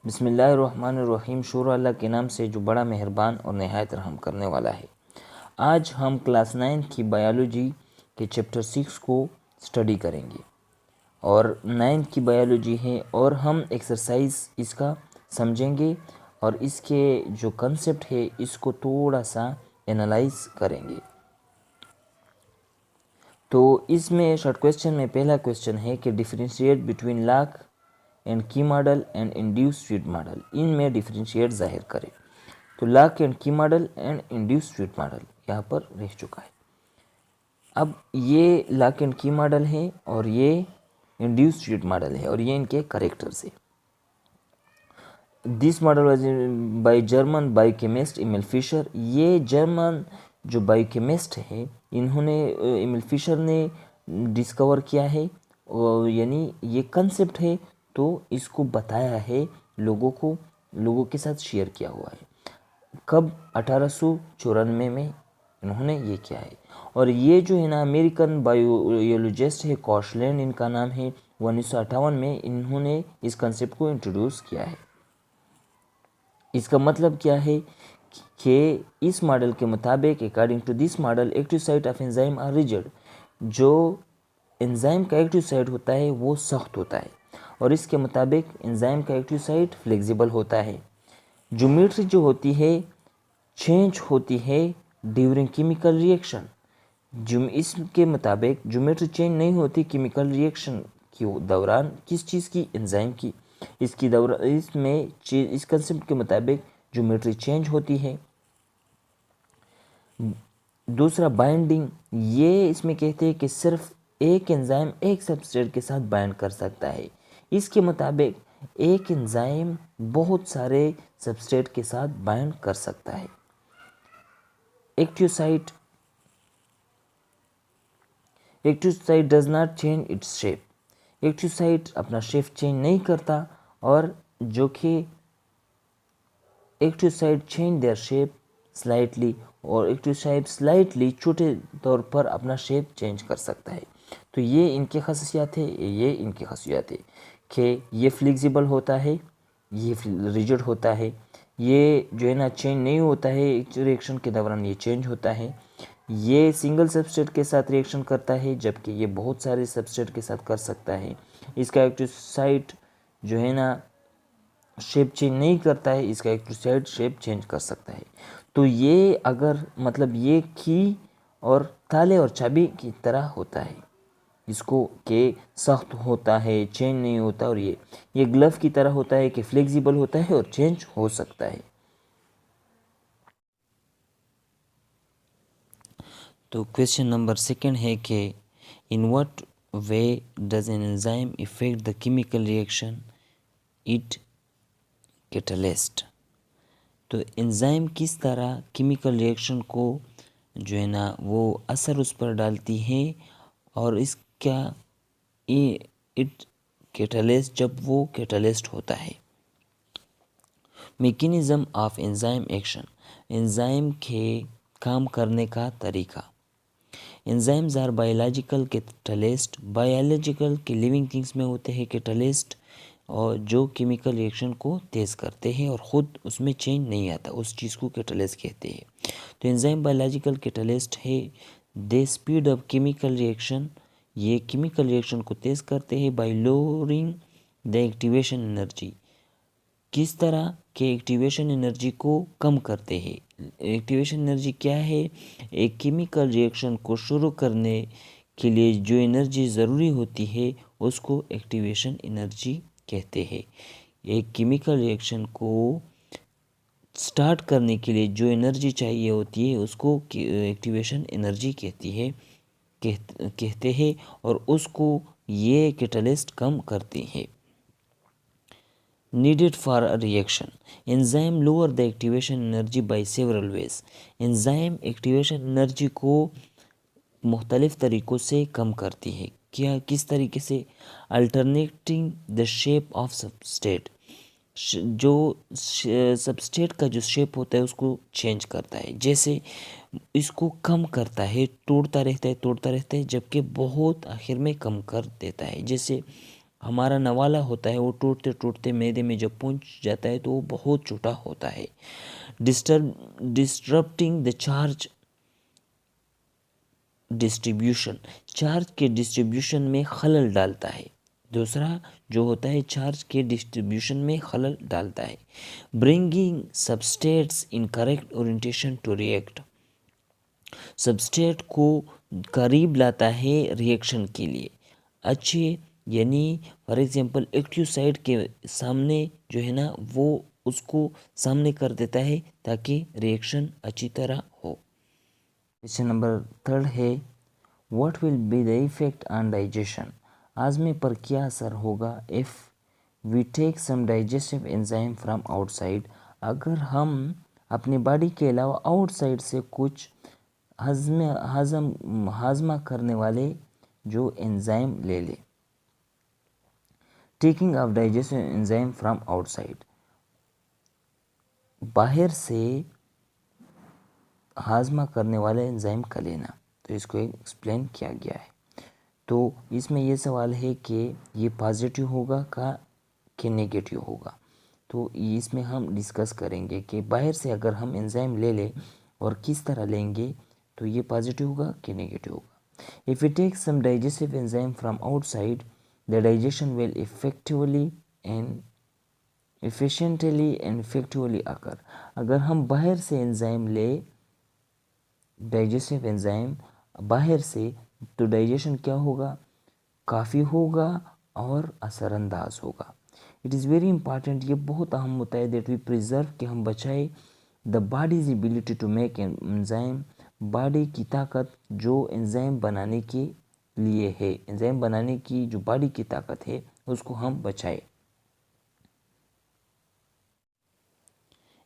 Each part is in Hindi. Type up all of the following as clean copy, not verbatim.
बिस्मिल्लाहिर्रहमानिर्रहीम। शुरू अल्लाह के नाम से जो बड़ा मेहरबान और नहायत रहम करने वाला है। आज हम क्लास 9 की बायोलॉजी के चैप्टर 6 को स्टडी करेंगे और 9 की बायोलॉजी है और हम एक्सरसाइज इसका समझेंगे और इसके जो कंसेप्ट है इसको थोड़ा सा एनालाइज करेंगे। तो इसमें शॉर्ट क्वेश्चन में पहला क्वेश्चन है कि डिफरेंशिएट बिटवीन लाक एंड की model and induce sweet model, इनमें डिफरेंशिएट जाहिर करें। तो लाक एंड की model and induce sweet model यहाँ पर रह चुका है। अब ये लाक एंड की मॉडल है और ये इंड्यूस स्वीट मॉडल है और ये इनके करेक्टर्स है। This model was by German biochemist Emil Fischer. ये जर्मन जो बायोकेमिस्ट है इन्होंने एमिल फिशर ने डिस्कवर किया है और यानी ये कंसेप्ट है तो इसको बताया है लोगों के साथ शेयर किया हुआ है। कब? 1894 में इन्होंने ये किया है। और ये जो है ना अमेरिकन बायोलॉजिस्ट है कॉशलैंड इनका नाम है। 1958 में इन्होंने इस कंसेप्ट को इंट्रोड्यूस किया है। इसका मतलब क्या है कि इस मॉडल के मुताबिक according to this model active site of enzyme are rigid. जो एंजाइम का एक्टिव साइट होता है वो सख्त होता है और इसके मुताबिक एंजाइम का एक्टिव साइट फ्लेक्सिबल होता है। ज्योमेट्री जो होती है चेंज होती है ड्यूरिंग केमिकल रिएक्शन। इसके मुताबिक ज्योमेट्री चेंज नहीं होती केमिकल रिएक्शन के दौरान। किस चीज़ की? एंजाइम की। इस कंसेप्ट के मुताबिक ज्योमेट्री चेंज होती है। दूसरा बाइंडिंग, ये इसमें कहते हैं कि सिर्फ एक एंजाइम एक सबस्ट्रेट के साथ बाइंड कर सकता है। इसके मुताबिक एक एंजाइम बहुत सारे सबस्ट्रेट के साथ बाइंड कर सकता है। Active site does not change its shape. Active site अपना शेप चेंज नहीं करता और जो कि active site change their shape slightly और एक्टिव साइट स्लाइटली छोटे तौर पर अपना शेप चेंज कर सकता है। तो ये इनकी खासियत है, ये इनकी खासियत है कि ये फ्लेक्सिबल होता है, ये रिजिड होता है, ये जो है ना चेंज नहीं होता है रिएक्शन के दौरान, ये चेंज होता है। ये सिंगल सबस्ट्रेट के साथ रिएक्शन करता है जबकि ये बहुत सारे सबस्ट्रेट के साथ कर सकता है। इसका एक्टिव साइट जो है ना शेप चेंज नहीं करता है, इसका एक्टिव साइट शेप चेंज कर सकता है। तो ये अगर मतलब ये की और ताले और चाबी की तरह होता है, इसको के सख्त होता है चेंज नहीं होता और ये ग्लव की तरह होता है कि फ्लेक्सिबल होता है और चेंज हो सकता है। तो क्वेश्चन नंबर 2 है कि in what way does an enzyme effect the chemical reaction it catalyst. तो एंजाइम किस तरह केमिकल रिएक्शन को जो है ना वो असर उस पर डालती है और इसका इट कैटलिस्ट जब वो कैटलिस्ट होता है। Mechanism of enzyme action, enzyme के काम करने का तरीका। Enzymes are biological catalyst, biological के लिविंग थिंग्स में होते हैं कैटलिस्ट और जो केमिकल रिएक्शन को तेज़ करते हैं और ख़ुद उसमें चेंज नहीं आता, उस चीज़ को कैटलिस्ट कहते हैं। तो एंजाइम बायोलॉजिकल कैटलिस्ट है। दे स्पीड अप केमिकल रिएक्शन, ये केमिकल रिएक्शन को तेज़ करते हैं bye lowering the activation energy. किस तरह के एक्टिवेशन एनर्जी को कम करते हैं। एक्टिवेशन एनर्जी क्या है? एक केमिकल रिएक्शन को शुरू करने के लिए जो एनर्जी ज़रूरी होती है उसको एक्टिवेशन एनर्जी कहते हैं। एक केमिकल रिएक्शन को स्टार्ट करने के लिए जो एनर्जी चाहिए होती है उसको एक्टिवेशन एनर्जी कहते हैं और उसको ये कैटलिस्ट कम करती है। needed for a reaction, enzyme lower the activation energy by several ways। enzyme activation energy को मुख्तलिफ तरीक़ों से कम करती है। क्या? किस तरीके से? Alternating the shape of substrate, जो सबस्ट्रेट का जो शेप होता है उसको चेंज करता है। जैसे इसको कम करता है, तोड़ता रहता है जबकि बहुत आखिर में कम कर देता है। जैसे हमारा नवाला होता है वो टूटते टूटते मैदे में जब पहुंच जाता है तो वो बहुत छोटा होता है। डिस्टरप्टिंग द चार्ज डिस्ट्रीब्यूशन, चार्ज के डिस्ट्रीब्यूशन में खलल डालता है। दूसरा जो होता है चार्ज के डिस्ट्रीब्यूशन में खलल डालता है। Bringing substrates in correct orientation to react, substrate को करीब लाता है रिएक्शन के लिए। अच्छे यानी फॉर एग्जांपल एक्टिव साइड के सामने जो है ना वो उसको सामने कर देता है ताकि रिएक्शन अच्छी तरह हो। क्वेश्चन नंबर 3 है what will be the effect on digestion, हाजमे पर क्या असर होगा if we take some digestive enzyme from outside, अगर हम अपनी बॉडी के अलावा आउटसाइड से कुछ हाजमा करने वाले जो एंजाइम ले ले। Taking of digestive enzyme from outside, बाहर से हाजमा करने वाले एंजाइम का लेना, तो इसको एक्सप्लेन किया गया है। तो इसमें यह सवाल है कि ये पॉजिटिव होगा कि नेगेटिव होगा, तो इसमें हम डिस्कस करेंगे कि बाहर से अगर हम एंजाइम ले लें और किस तरह लेंगे तो ये पॉजिटिव होगा कि नेगेटिव होगा। If we take some digestive enzyme from outside the digestion will effectively and effectively occur, अगर हम बाहर से एंजाइम ले डाइजेस्टिव एंजाइम बाहर से तो डाइजेशन क्या होगा, काफ़ी होगा और असरअंदाज होगा। इट इज़ वेरी इंपॉर्टेंट, ये बहुत अहम होता है दैट वी प्रिजर्व, कि हम बचाए the body's ability to make enzyme, body की ताकत जो एंजाइम बनाने के लिए है, एंजाइम बनाने की जो बॉडी की ताकत है उसको हम बचाए।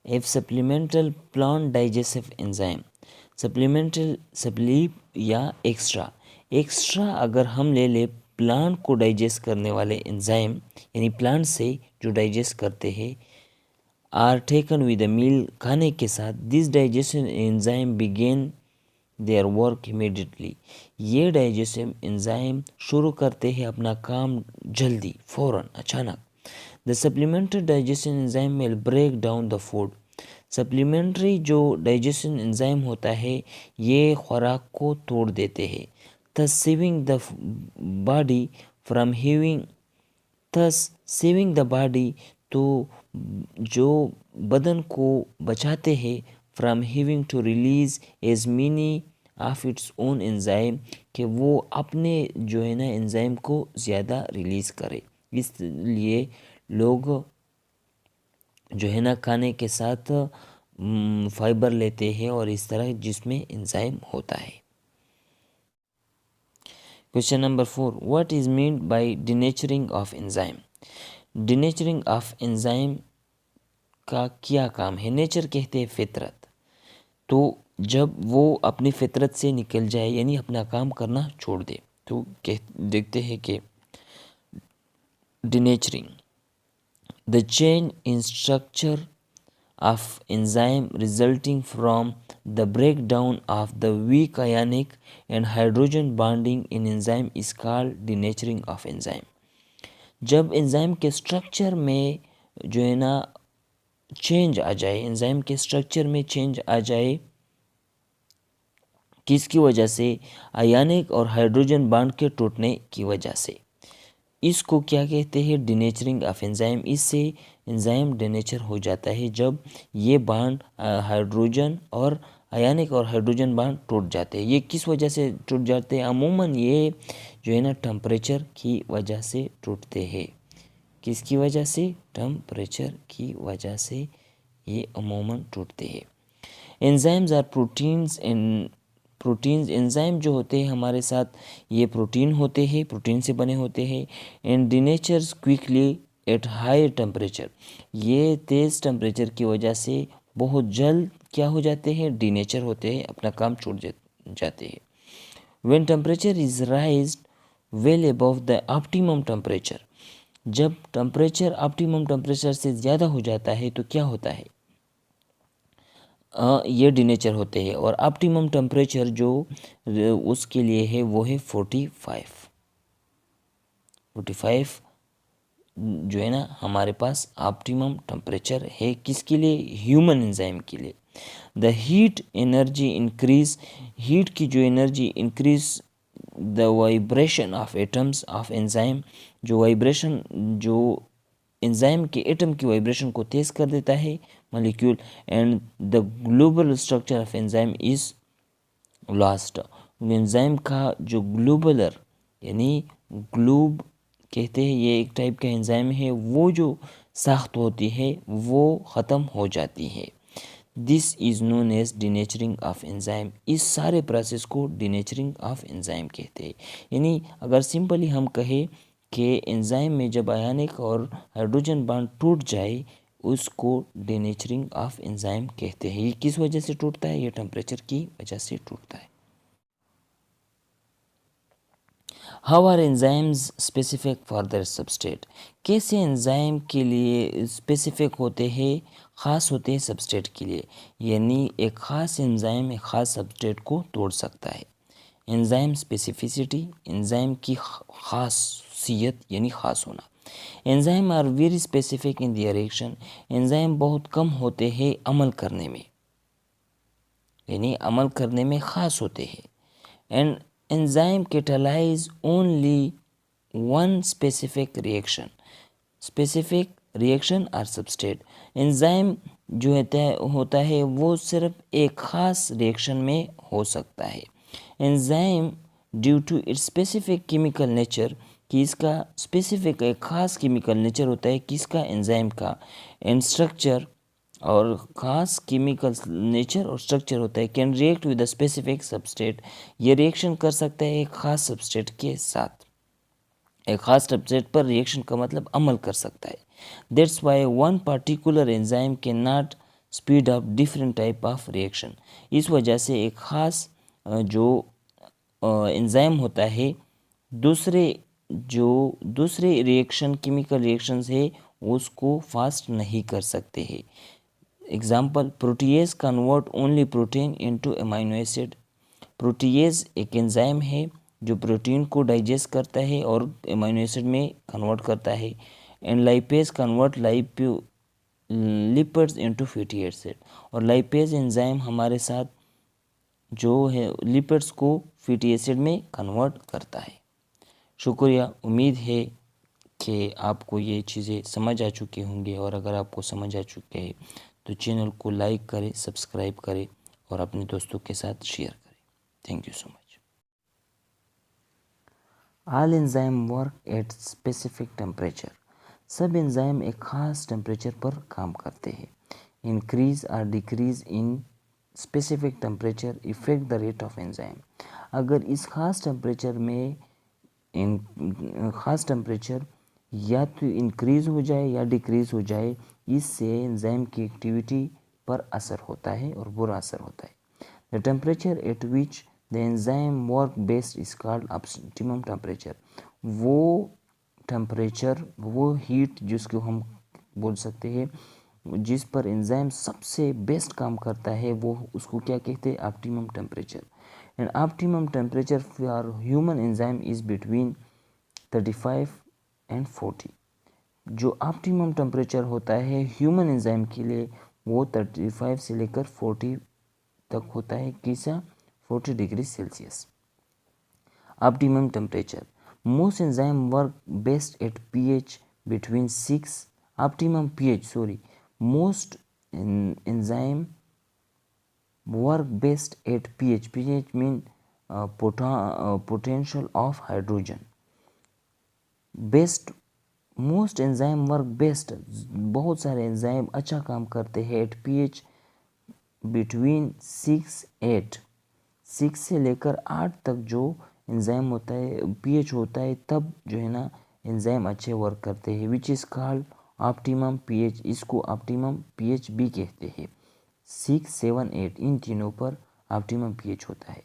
If supplemental plant digestive enzyme, supplemental सप्लीप या एक्स्ट्रा अगर हम ले ले प्लांट को डाइजेस्ट करने वाले एंजाइम यानी प्लांट से जो डाइजेस्ट करते हैं, are taken with the meal, खाने के साथ, this digestion enzyme begin their work immediately, ये डाइजेस्टिव एंजाइम शुरू करते हैं अपना काम जल्दी, फौरन, अचानक। The supplementary digestion enzyme will break down the food, supplementary जो डाइजेशन एंजाइम होता है ये खुराक को तोड़ देते हैं। Thus saving the body from having, thus saving the body, तो जो बदन को बचाते हैं, from having to release as many of its own enzyme, कि वो अपने जो है ना एंजाइम को ज़्यादा रिलीज़ करे। इसलिए लोग जो है ना खाने के साथ फाइबर लेते हैं और इस तरह जिसमें एंजाइम होता है। Question number 4 what is mean by denaturing of enzyme, denaturing of enzyme का क्या काम है। नेचर कहते हैं फितरत, तो जब वो अपनी फितरत से निकल जाए यानी अपना काम करना छोड़ दे तो देखते हैं कि डिनेचरिंग the change in structure of enzyme resulting from the breakdown of the weak ionic and hydrogen bonding in enzyme is called denaturing of enzyme। जब एंजाइम के स्ट्रक्चर में जो है ना चेंज आ जाए, एंजाइम के स्ट्रक्चर में चेंज आ जाए, किसकी वजह से, आयनिक और हाइड्रोजन बॉन्ड के टूटने की वजह से, इसको क्या कहते हैं, डिनेचरिंग ऑफ एंजाइम। इससे एंजाइम डिनेचर हो जाता है जब ये बॉन्ड हाइड्रोजन और आयनिक और हाइड्रोजन बॉन्ड टूट जाते हैं। ये किस वजह से टूट जाते हैं, अमूमन ये जो है ना टेम्परेचर की वजह से टूटते हैं। किसकी वजह से, टेम्परेचर की वजह से ये अमूमन टूटते हैं। Enzymes are proteins and proteins, enzyme जो होते हैं हमारे साथ ये प्रोटीन होते हैं, प्रोटीन से बने होते हैं। And denatures quickly at high temperature, ये तेज़ टेम्परेचर की वजह से बहुत जल्द क्या हो जाते हैं, डिनेचर होते हैं, अपना काम छोड़ जाते हैं। When temperature is राइज्ड well above the optimum temperature, जब टेम्परेचर ऑप्टिमम टेम्परेचर से ज़्यादा हो जाता है तो क्या होता है, ये डिनेचर होते हैं। और ऑप्टिमम टेम्परेचर जो उसके लिए है वो है 45 जो है ना हमारे पास ऑप्टिमम टेम्परेचर है किसके लिए, ह्यूमन एंजाइम के लिए। The heat energy increase, heat की जो energy increase the vibration of atoms of enzyme, जो वाइब्रेशन जो एंजाइम के एटम की वाइब्रेशन को तेज कर देता है molecule, and the global structure of enzyme is lost. Enzyme का जो ग्लोबलर यानी ग्लोब कहते हैं, ये एक टाइप का एंजाइम है, वो जो साख्त होती है वो ख़त्म हो जाती है। This is known as denaturing of enzyme, इस सारे प्रोसेस को डिनेचरिंग ऑफ एंजाइम कहते हैं। यानी अगर सिंपली हम कहें कि एंजाइम में जब आयनिक और हाइड्रोजन बॉन्ड टूट जाए उसको डिनेचरिंग ऑफ एंजाइम कहते हैं। ये किस वजह से टूटता है, ये टेम्परेचर की वजह से टूटता है। How are enzymes specific for their substrate, कैसे एंजाइम के लिए स्पेसिफिक होते हैं, ख़ास होते हैं सबस्ट्रेट के लिए, यानी एक ख़ास एंजाइम एक ख़ास सबस्ट्रेट को तोड़ सकता है। एंजाइम स्पेसिफिसिटी, एंजाइम की ख़ासियत यानी ख़ास होना। Enzyme are very specific in their action, enzyme बहुत कम होते हैं अमल करने में, यानी अमल करने में ख़ास होते हैं। And enzyme catalyze only one specific reaction or substrate। Enzyme जो होता है वो सिर्फ एक ख़ास रिएक्शन में हो सकता है। Enzyme due to its specific chemical nature, कि इसका स्पेसिफिक एक ख़ास केमिकल नेचर होता है किसका, एंजाइम का, एंड स्ट्रक्चर और ख़ास केमिकल नेचर और स्ट्रक्चर होता है, can react with a specific substrate, ये रिएक्शन कर सकता है एक ख़ास सबस्ट्रेट के साथ, एक ख़ास सबस्ट्रेट पर रिएक्शन का मतलब अमल कर सकता है। That's why one particular enzyme can not speed up different type of reaction, इस वजह से एक ख़ास जो एंजाइम होता है दूसरे रिएक्शन केमिकल रिएक्शंस है उसको फास्ट नहीं कर सकते हैं। Example, protease convert only protein into amino acid, protease एक एंजाइम है जो प्रोटीन को डाइजेस्ट करता है और अमाइनो एसिड में कन्वर्ट करता है। And lipase convert lipids into fatty acid, और लाइपेज एंजाइम हमारे साथ जो है लिपिड्स को फैटी एसिड में कन्वर्ट करता है। शुक्रिया, उम्मीद है कि आपको ये चीज़ें समझ आ चुकी होंगी, और अगर आपको समझ आ चुके हैं तो चैनल को लाइक करें, सब्सक्राइब करें और अपने दोस्तों के साथ शेयर करें। Thank you so much. All enzyme work at specific temperature, सब एंजाइम एक ख़ास टेम्परेचर पर काम करते हैं। इंक्रीज और decrease in specific temperature effect the rate of enzyme, अगर इस ख़ास टेम्परेचर में ख़ास टेम्परेचर या तो इंक्रीज़ हो जाए या डिक्रीज़ हो जाए, इससे एंजाइम की एक्टिविटी पर असर होता है और बुरा असर होता है। The temperature at which the enzyme work best is called optimum temperature, वो टेम्परेचर वो हीट जिसको हम बोल सकते हैं जिस पर एंजाइम सबसे बेस्ट काम करता है वो उसको क्या कहते हैं, optimum temperature. And optimum temperature for human enzyme is between 35 and 40, जो ऑप्टिमम टेम्परेचर होता है ह्यूमन एंजाइम के लिए वो 35 से लेकर 40 तक होता है, किसा 40 degree Celsius. Optimum temperature, most enzyme work best at pH between 6, optimum pH sorry, most enzyme work best at pH, pH mean potential of hydrogen, best most enzyme work best, बहुत सारे एंजाइम अच्छा काम करते हैं एट pH बिटवीन 6-8, 6 से लेकर 8 तक जो एंजाइम होता है pH होता है तब जो है ना एंजाइम अच्छे वर्क करते हैं, which is called optimum pH, इसको ऑप्टिमम pH भी कहते हैं। 6, 7, 8 इन तीनों पर ऑप्टिमम pH होता है।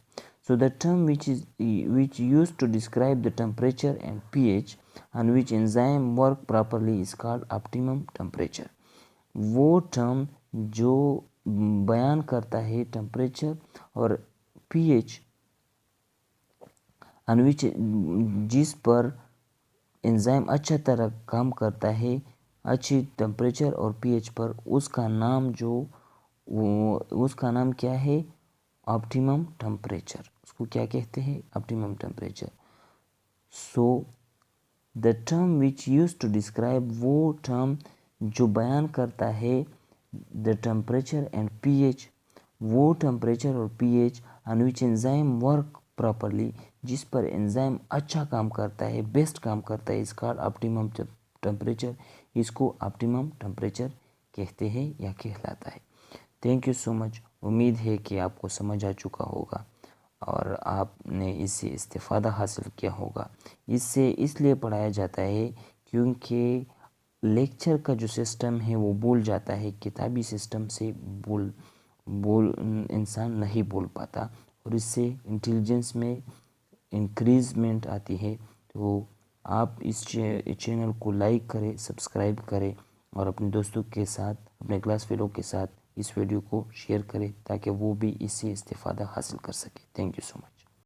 सो the term which used to describe the temperature and pH on which enzyme work properly is called optimum temperature, वो टर्म जो बयान करता है टेम्परेचर और pH on which जिस पर एंजाइम अच्छा तरह काम करता है अच्छी टेम्परेचर और पीएच पर, उसका नाम उसका नाम क्या है? Optimum temperature. उसको क्या कहते हैं? Optimum temperature. So the term which use to describe, वो टर्म जो बयान करता है द टेम्परेचर एंड पीएच, वो टेम्परेचर और pH on which enzyme work properly, जिस पर एंजाइम अच्छा काम करता है, बेस्ट काम करता है, इसका ऑप्टिमम टेम्परेचर, इसको ऑप्टिमम टेम्परेचर कहते हैं या कहलाता है। Thank you so much. उम्मीद है कि आपको समझ आ चुका होगा और आपने इससे इस्तेफ़ादा हासिल किया होगा। इससे इसलिए पढ़ाया जाता है क्योंकि लेक्चर का जो सिस्टम है वो भूल जाता है, किताबी सिस्टम से बोल इंसान नहीं बोल पाता और इससे इंटेलिजेंस में इंक्रीजमेंट आती है। तो आप इस चैनल को लाइक करें, सब्सक्राइब करें और अपने दोस्तों के साथ, अपने क्लास फेलो के साथ इस वीडियो को शेयर करें ताकि वो भी इससे इस्तेफ़ादा हासिल कर सके। Thank you so much.